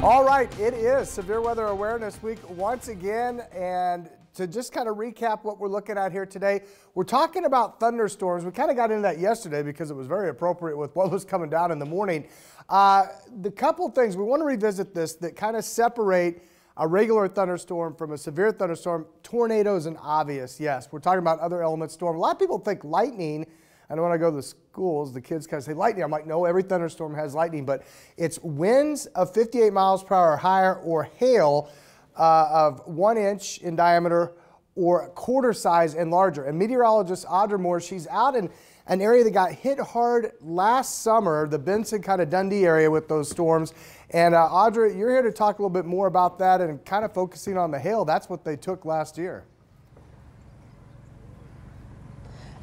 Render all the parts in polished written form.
All right, it is Severe Weather Awareness Week once again, and to just kind of recap what we're looking at here today, we're talking about thunderstorms. We kind of got into that yesterday because it was very appropriate with what was coming down in the morning. The couple things, we want to revisit this that kind of separate a regular thunderstorm from a severe thunderstorm. Tornadoes and obvious, yes. We're talking about other element storm. A lot of people think lightning. And when I go to the schools, the kids kind of say lightning. I'm like, no, every thunderstorm has lightning, but it's winds of 58 miles per hour or higher, or hail of 1 inch in diameter or quarter size and larger. And meteorologist Audra Moore, she's out in an area that got hit hard last summer, the Benson kind of Dundee area with those storms. And Audra, you're here to talk a little bit more about that and kind of focusing on the hail. That's what they took last year.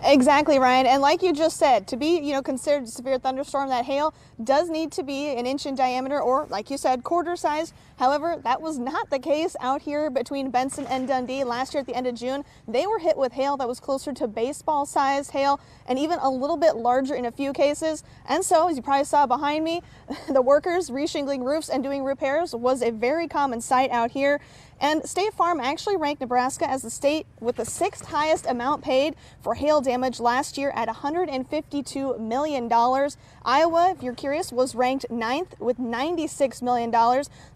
Exactly, Ryan. And like you just said, to be, considered a severe thunderstorm, that hail does need to be 1 inch in diameter or, like you said, quarter size. However, that was not the case out here between Benson and Dundee. Last year at the end of June, they were hit with hail that was closer to baseball-sized hail and even a little bit larger in a few cases. And so, as you probably saw behind me, the workers reshingling roofs and doing repairs was a very common sight out here. And State Farm actually ranked Nebraska as the state with the 6th highest amount paid for hail damage last year at $152 million. Iowa, if you're curious, was ranked 9th with $96 million.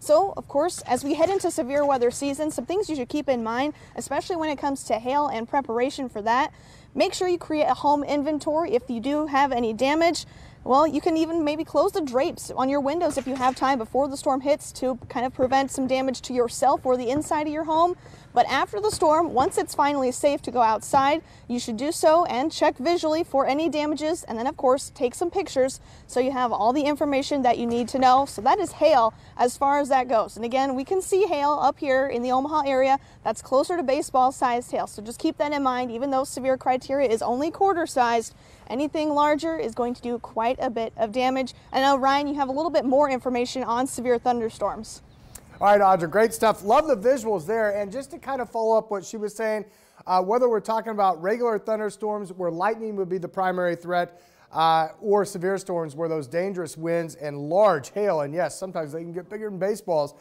So, of course, as we head into severe weather season, some things you should keep in mind, especially when it comes to hail and preparation for that. Make sure you create a home inventory if you do have any damage. Well, you can even maybe close the drapes on your windows if you have time before the storm hits to kind of prevent some damage to yourself or the inside of your home. But after the storm, once it's finally safe to go outside, you should do so and check visually for any damages, and then of course take some pictures so you have all the information that you need to know. So that is hail as far as that goes. And again, we can see hail up here in the Omaha area that's closer to baseball-sized hail. So just keep that in mind. Even though severe criteria is only quarter-sized, anything larger is going to do quite a bit of damage. I know, Ryan, you have a little bit more information on severe thunderstorms. All right, Audra, great stuff. Love the visuals there. And just to kind of follow up what she was saying, whether we're talking about regular thunderstorms where lightning would be the primary threat, or severe storms where those dangerous winds and large hail, and yes, sometimes they can get bigger than baseballs.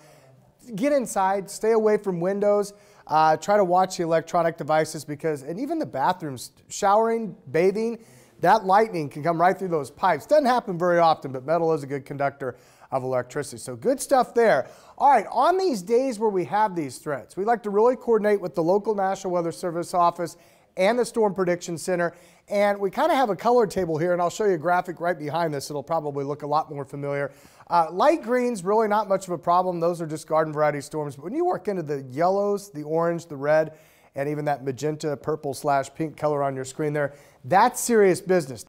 Get inside, stay away from windows, try to watch the electronic devices and even the bathrooms, showering, bathing, that lightning can come right through those pipes. Doesn't happen very often, but metal is a good conductor of electricity. So good stuff there. All right, on these days where we have these threats, we like to really coordinate with the local National Weather Service office and the Storm Prediction Center. And we kind of have a color table here, and I'll show you a graphic right behind this. It'll probably look a lot more familiar. Light greens, really not much of a problem. Those are just garden variety storms. But when you work into the yellows, the orange, the red, and even that magenta, purple / pink color on your screen there, that's serious business.